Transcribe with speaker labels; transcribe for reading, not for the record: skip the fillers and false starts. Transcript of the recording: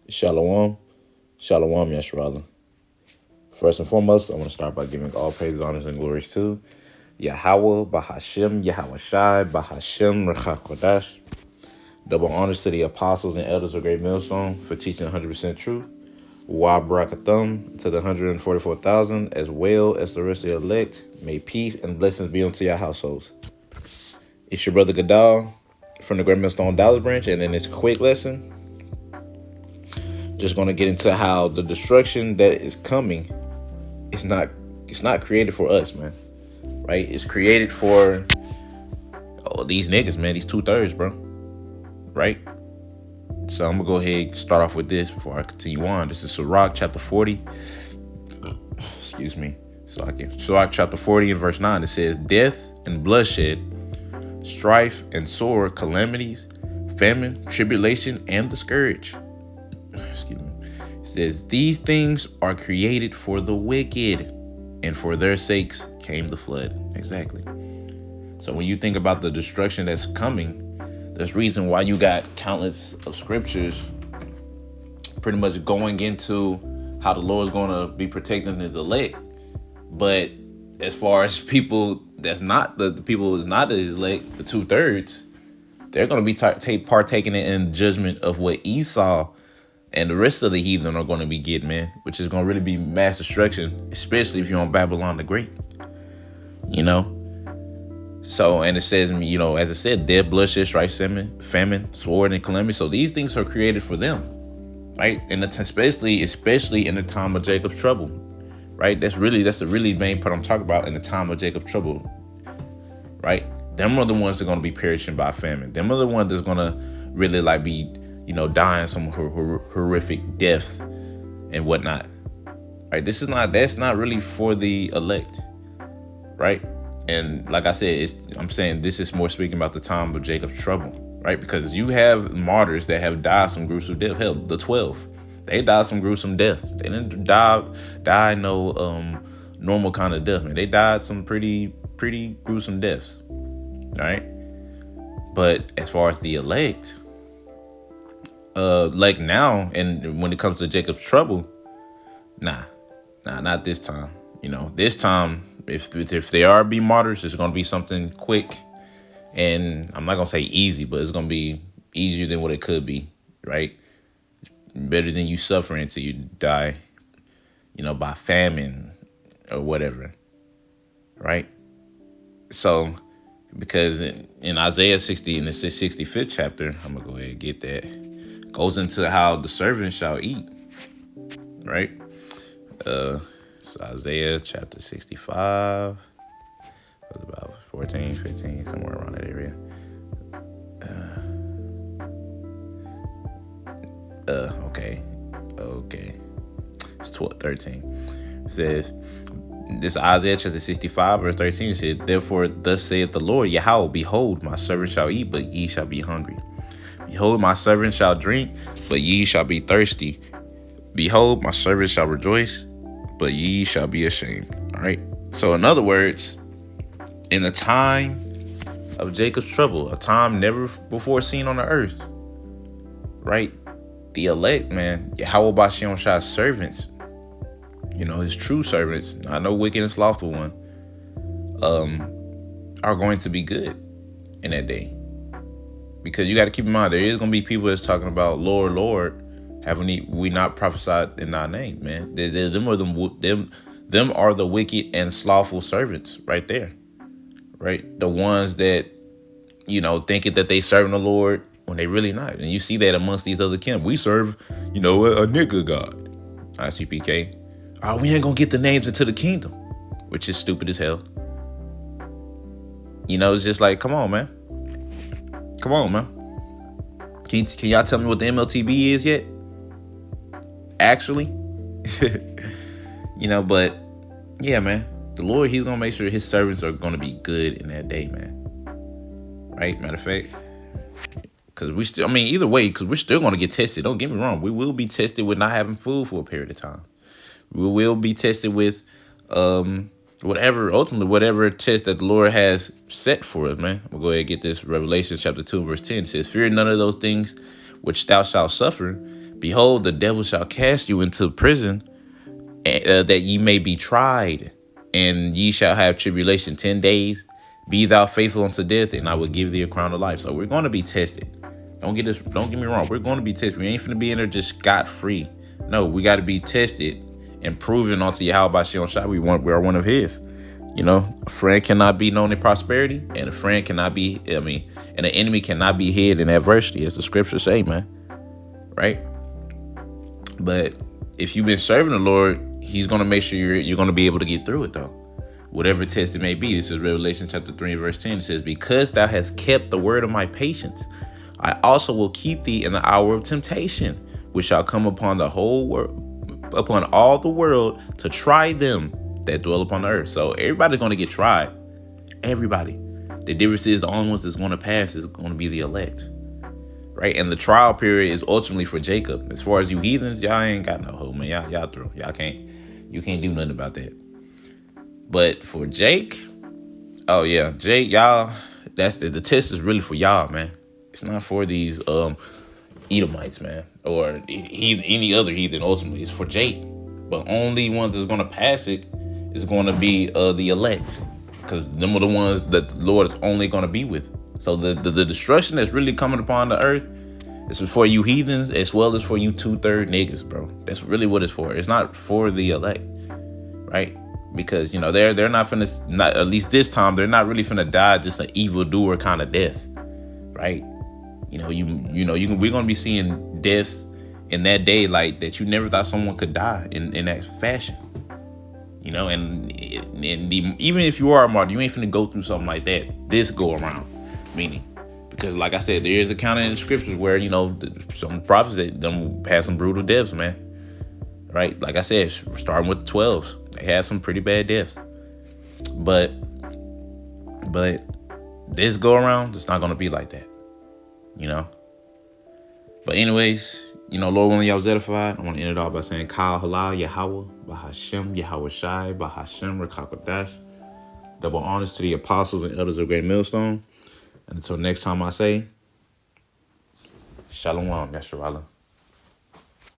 Speaker 1: Shalom. Shalom, Yashrala. First and foremost, I want to start by giving all praises, honors, and glories to Yahweh, Bahashem, Yahweh Shai, Bahashem, Recha Kodash. Double honors to the apostles and elders of Great Millstone for teaching 100% truth. Wa Barakathum to the 144,000, as well as the rest of the elect. May peace and blessings be unto your households. It's your brother Gadal from the Great Millstone Dallas branch, and in this quick lesson, just going to get into how the destruction that is coming it's not created for us, man. Right? It's created for these niggas, man. These 2/3, bro. Right? So I'm gonna go ahead and start off with this before I continue on. This is Sirach chapter 40. Excuse me. Sirach chapter 40 and verse 9. It says, "Death and bloodshed, strife and sore calamities, famine, tribulation, and the scourge." Excuse me. It says, "These things are created for the wicked, and for their sakes came the flood." Exactly. So when you think about the destruction that's coming, there's reason why you got countless of scriptures pretty much going into how the Lord's going to be protecting his elect. But as far as people that's not the people who's not his elect, the 2/3, they're going to be partaking in judgment of what Esau and the rest of the heathen are going to be getting, man, which is going to really be mass destruction, especially if you're on Babylon the Great, you know? So, and it says, as I said, death, bloodshed, strife, famine, sword, and calamity. So these things are created for them, right? And especially in the time of Jacob's trouble, right? That's the really main part I'm talking about in the time of Jacob's trouble, right? Them are the ones that are going to be perishing by famine. Them are the ones that's going to really be dying some horrific deaths and whatnot, right? That's not really for the elect, right? And like I said, I'm saying this is more speaking about the time of Jacob's trouble, right? Because you have martyrs that have died some gruesome death. Hell, the 12, they died some gruesome death. They didn't die no normal kind of death, man. They died some pretty gruesome deaths, right? But as far as the elect, like now, and when it comes to Jacob's trouble, nah, not this time. This time, if they are be martyrs, it's gonna be something quick, and I'm not gonna say easy, but it's gonna be easier than what it could be, right? Better than you suffering until you die, by famine or whatever, right? So, because in Isaiah 60, in the 65th chapter, I'm gonna go ahead and get that, goes into how the servant shall eat, right? So Isaiah chapter 65, it was about 14, 15, somewhere around that area. Okay. It's 13. It says, this Isaiah chapter 65, verse 13, it said, "Therefore, thus saith the Lord, Yahweh, behold, my servant shall eat, but ye shall be hungry. Behold, my servant shall drink, but ye shall be thirsty. Behold, my servant shall rejoice, but ye shall be ashamed." All right. So in other words, in the time of Jacob's trouble, a time never before seen on the earth, right? The elect, man, Yahweh Bashem Shai's servants, his true servants, not no wicked and slothful one, are going to be good in that day. Because you got to keep in mind, there is going to be people that's talking about, "Lord, Lord, haven't we not prophesied in thy name?" Man, them are the wicked and slothful servants right there, right? The ones that, thinking that they serving the Lord when they really not. And you see that amongst these other camps. We serve, a nigga God. ICPK. We ain't going to get the names into the kingdom, which is stupid as hell. It's just like, come on, man. Come on, man. Can y'all tell me what the MLTB is yet? Actually, but yeah, man, the Lord, he's going to make sure his servants are going to be good in that day, man. Right? Matter of fact, because either way, because we're still going to get tested. Don't get me wrong. We will be tested with not having food for a period of time. We will be tested with whatever test that the Lord has set for us, man. We'll go ahead and get this. Revelation chapter 2, verse 10. It says, "Fear none of those things which thou shalt suffer. Behold, the devil shall cast you into prison, that ye may be tried, and ye shall have tribulation 10 days. Be thou faithful unto death, and I will give thee a crown of life. So we're going to be tested. Don't get me wrong. We're going to be tested. We ain't finna be in there just scot free. No, we got to be tested and proven unto Yahweh Shem Shai we are one of His. You know, a friend cannot be known in prosperity, and a friend cannot be. And an enemy cannot be hid in adversity, as the scriptures say, man. Right? But if you've been serving the Lord, He's going to make sure you're going to be able to get through it, though. Whatever test it may be. This is Revelation chapter 3, verse 10. It says, because thou hast kept the word of my patience, I also will keep thee in the hour of temptation, which shall come upon the whole world, upon all the world, to try them that dwell upon the earth. So everybody's going to get tried. Everybody. The difference is the only ones that's going to pass is going to be the elect. Right? And the trial period is ultimately for Jacob. As far as you heathens, y'all ain't got no hope, man. Y'all through. You can't do nothing about that. But for Jake, oh yeah, Jake, y'all, that's the test is really for y'all, man. It's not for these Edomites, man, or any other heathen. Ultimately, it's for Jake. But only ones that's gonna pass it is gonna be the elect, because them are the ones that the Lord is only gonna be with. So the destruction that's really coming upon the earth is for you heathens as well as for you 2/3 niggas, bro. That's really what it's for. It's not for the elect, right? Because, you know, they're not finna, not at least this time, they're not really finna die just an evildoer kind of death, right? We're gonna be seeing deaths in that day like that you never thought someone could die in that fashion, you know. And even if you are a martyr, you ain't finna go through something like that this go around, meaning. Because, like I said, there is accounted in the scriptures where, you know, some prophets that them had some brutal deaths, man. Right? Like I said, starting with the 12s. They had some pretty bad deaths. But this go around, it's not going to be like that. You know? But anyways, you know, Lord willing, y'all was edified. I want to end it off by saying, Kal Halal Yahweh, Bahashem Yahweh Shai, Bahashem Rakakwadash. Double honors to the apostles and elders of Great Millstone. And until next time I say, Shalom, Yasharallah.